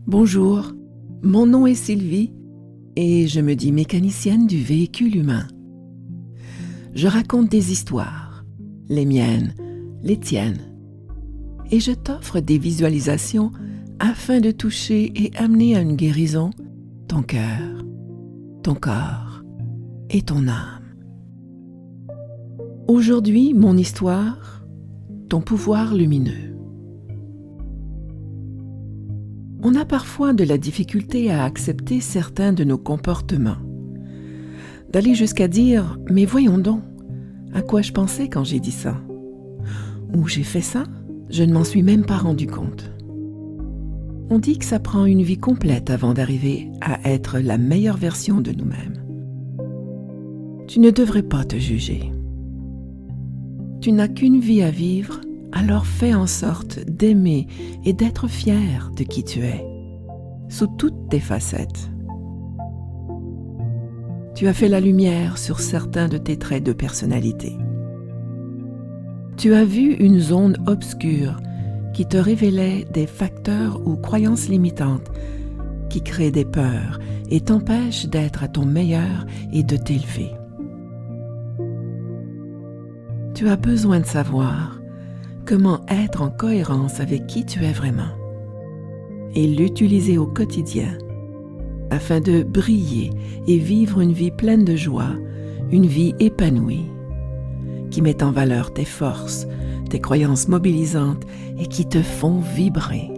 Bonjour, mon nom est Sylvie et je me dis mécanicienne du véhicule humain. Je raconte des histoires, les miennes, les tiennes, et je t'offre des visualisations afin de toucher et amener à une guérison ton cœur, ton corps et ton âme. Aujourd'hui, mon histoire, ton pouvoir lumineux. On a parfois de la difficulté à accepter certains de nos comportements. D'aller jusqu'à dire « mais voyons donc, à quoi je pensais quand j'ai dit ça ?» ou « j'ai fait ça, je ne m'en suis même pas rendu compte ». On dit que ça prend une vie complète avant d'arriver à être la meilleure version de nous-mêmes. Tu ne devrais pas te juger. Tu n'as qu'une vie à vivre, alors fais en sorte d'aimer et d'être fier de qui tu es, sous toutes tes facettes. Tu as fait la lumière sur certains de tes traits de personnalité. Tu as vu une zone obscure qui te révélait des facteurs ou croyances limitantes qui créent des peurs et t'empêchent d'être à ton meilleur et de t'élever. Tu as besoin de savoir comment être en cohérence avec qui tu es vraiment et l'utiliser au quotidien afin de briller et vivre une vie pleine de joie, une vie épanouie qui met en valeur tes forces, tes croyances mobilisantes et qui te font vibrer.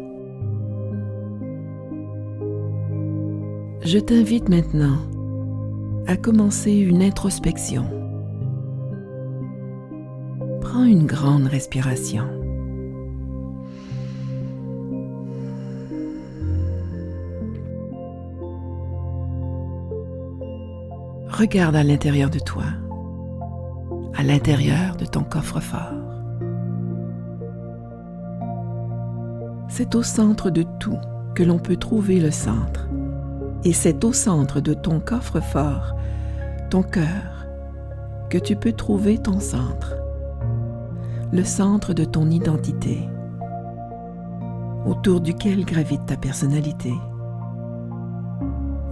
Je t'invite maintenant à commencer une introspection. Prends une grande respiration. Regarde à l'intérieur de toi, à l'intérieur de ton coffre-fort. C'est au centre de tout que l'on peut trouver le centre. Et c'est au centre de ton coffre-fort, ton cœur, que tu peux trouver ton centre. Le centre de ton identité, autour duquel gravite ta personnalité,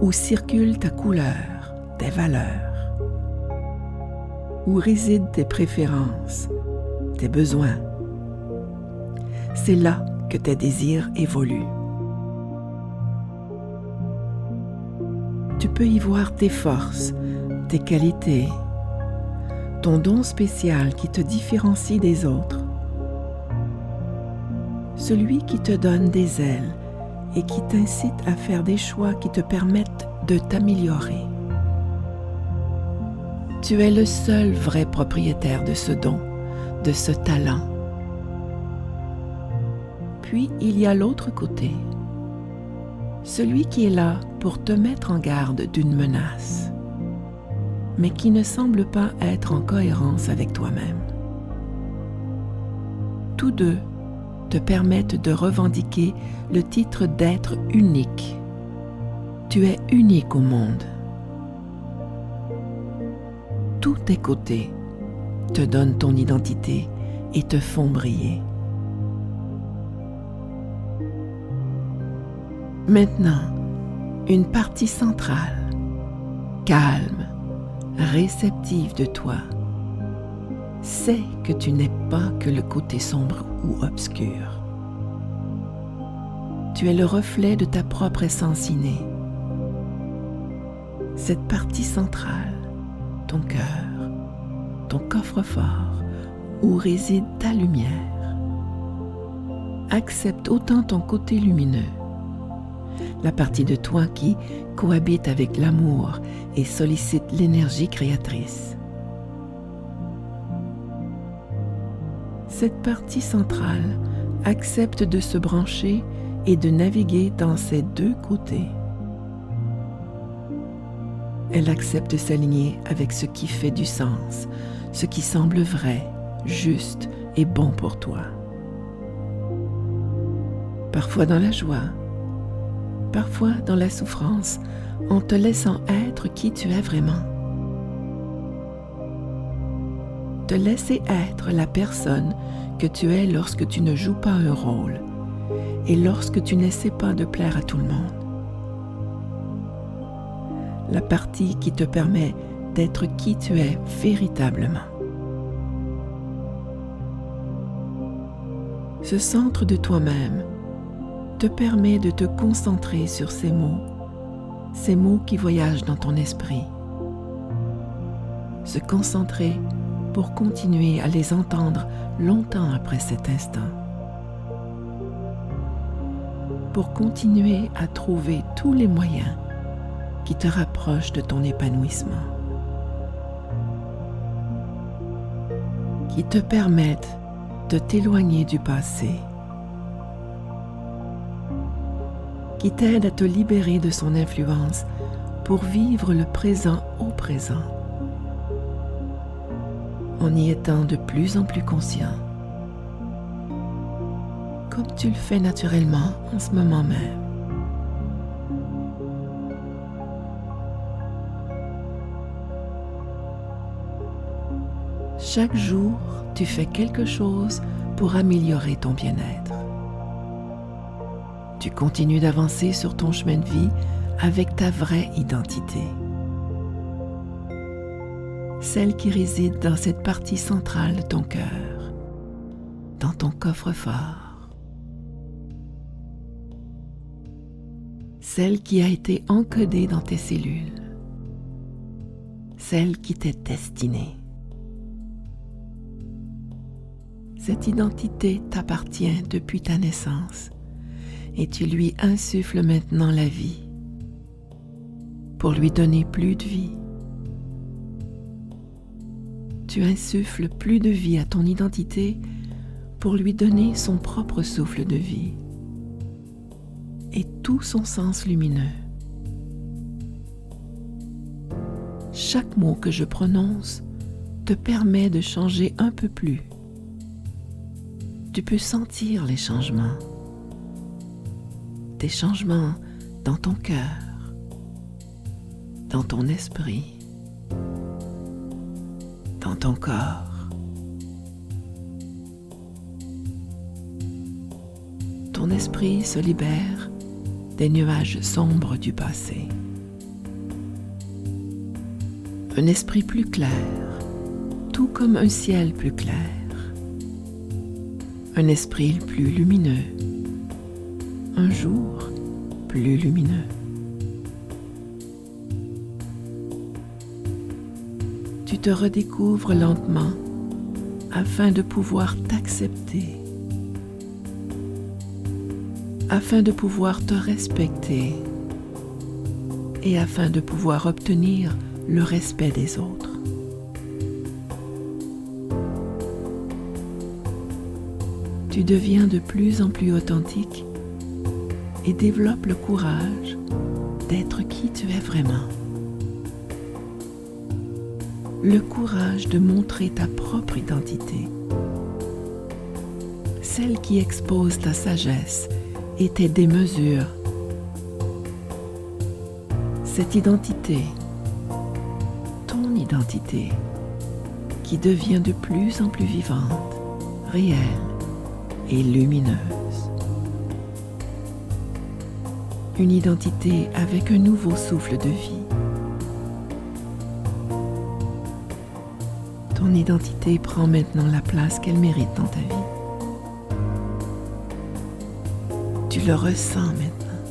où circule ta couleur, tes valeurs, où résident tes préférences, tes besoins. C'est là que tes désirs évoluent. Tu peux y voir tes forces, tes qualités, ton don spécial qui te différencie des autres, celui qui te donne des ailes et qui t'incite à faire des choix qui te permettent de t'améliorer. Tu es le seul vrai propriétaire de ce don, de ce talent. Puis il y a l'autre côté, celui qui est là pour te mettre en garde d'une menace, mais qui ne semble pas être en cohérence avec toi-même. Tous deux te permettent de revendiquer le titre d'être unique. Tu es unique au monde. Tous tes côtés te donnent ton identité et te font briller. Maintenant, une partie centrale, calme, réceptive de toi, sait que tu n'es pas que le côté sombre ou obscur. Tu es le reflet de ta propre essence innée. Cette partie centrale, ton cœur, ton coffre-fort, où réside ta lumière, accepte autant ton côté lumineux, la partie de toi qui cohabite avec l'amour et sollicite l'énergie créatrice. Cette partie centrale accepte de se brancher et de naviguer dans ces deux côtés. Elle accepte de s'aligner avec ce qui fait du sens, ce qui semble vrai, juste et bon pour toi. Parfois dans la joie, parfois dans la souffrance, en te laissant être qui tu es vraiment. Te laisser être la personne que tu es lorsque tu ne joues pas un rôle et lorsque tu n'essaies pas de plaire à tout le monde. La partie qui te permet d'être qui tu es véritablement. Ce centre de toi-même te permet de te concentrer sur ces mots qui voyagent dans ton esprit. Se concentrer pour continuer à les entendre longtemps après cet instant. Pour continuer à trouver tous les moyens qui te rapprochent de ton épanouissement. Qui te permettent de t'éloigner du passé. Qui t'aident à te libérer de son influence pour vivre le présent au présent. En y étant de plus en plus conscient, comme tu le fais naturellement en ce moment même. Chaque jour, tu fais quelque chose pour améliorer ton bien-être. Tu continues d'avancer sur ton chemin de vie avec ta vraie identité. Celle qui réside dans cette partie centrale de ton cœur, dans ton coffre-fort. Celle qui a été encodée dans tes cellules. Celle qui t'est destinée. Cette identité t'appartient depuis ta naissance et tu lui insuffles maintenant la vie pour lui donner plus de vie. Tu insuffles plus de vie à ton identité pour lui donner son propre souffle de vie et tout son sens lumineux. Chaque mot que je prononce te permet de changer un peu plus. Tu peux sentir les changements. Des changements dans ton cœur, dans ton esprit, dans ton corps. Ton esprit se libère des nuages sombres du passé. Un esprit plus clair, tout comme un ciel plus clair. Un esprit plus lumineux, un jour plus lumineux. Tu te redécouvres lentement afin de pouvoir t'accepter, afin de pouvoir te respecter et afin de pouvoir obtenir le respect des autres. Tu deviens de plus en plus authentique et développes le courage d'être qui tu es vraiment. Le courage de montrer ta propre identité, celle qui expose ta sagesse et tes démesures. Cette identité, ton identité, qui devient de plus en plus vivante, réelle et lumineuse. Une identité avec un nouveau souffle de vie. Ton identité prend maintenant la place qu'elle mérite dans ta vie. Tu le ressens maintenant.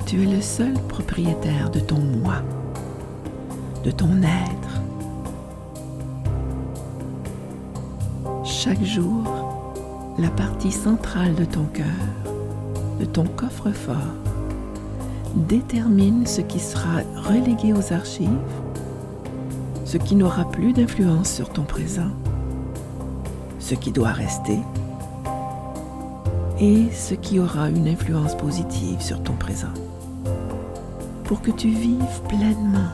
Tu es le seul propriétaire de ton moi, de ton être. Chaque jour, la partie centrale de ton cœur, de ton coffre-fort, détermine ce qui sera relégué aux archives, ce qui n'aura plus d'influence sur ton présent, ce qui doit rester, et ce qui aura une influence positive sur ton présent, pour que tu vives pleinement.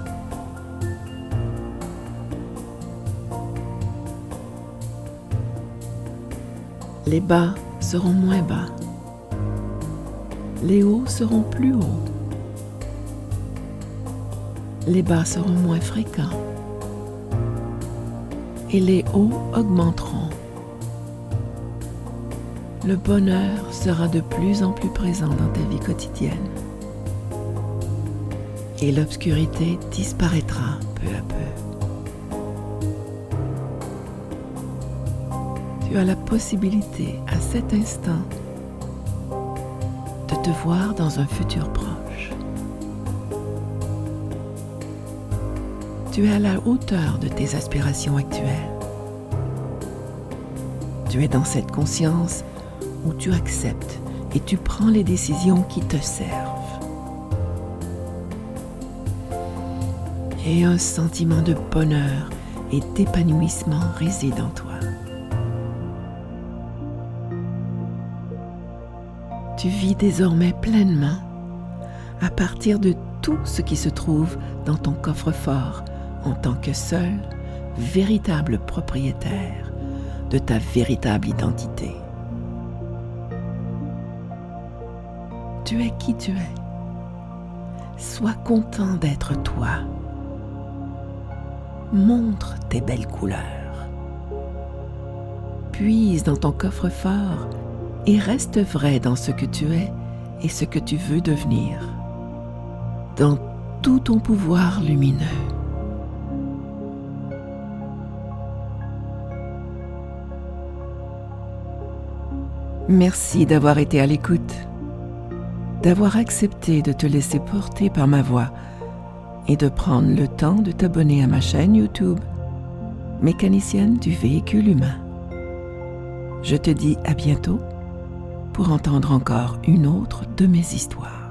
Les bas seront moins bas. Les hauts seront plus hauts. Les bas seront moins fréquents. Et les hauts augmenteront. le bonheur sera de plus en plus présent dans ta vie quotidienne et l'obscurité disparaîtra peu à peu. Tu as la possibilité à cet instant de te voir dans un futur proche. Tu es à la hauteur de tes aspirations actuelles. Tu es dans cette conscience où tu acceptes et tu prends les décisions qui te servent. Et un sentiment de bonheur et d'épanouissement réside en toi. Tu vis désormais pleinement à partir de tout ce qui se trouve dans ton coffre-fort en tant que seul, véritable propriétaire de ta véritable identité. Tu es qui tu es. Sois content d'être toi. Montre tes belles couleurs. Puise dans ton coffre-fort et reste vrai dans ce que tu es et ce que tu veux devenir, dans tout ton pouvoir lumineux. Merci d'avoir été à l'écoute, d'avoir accepté de te laisser porter par ma voix et de prendre le temps de t'abonner à ma chaîne YouTube, Mécanicienne du véhicule humain. Je te dis à bientôt pour entendre encore une autre de mes histoires.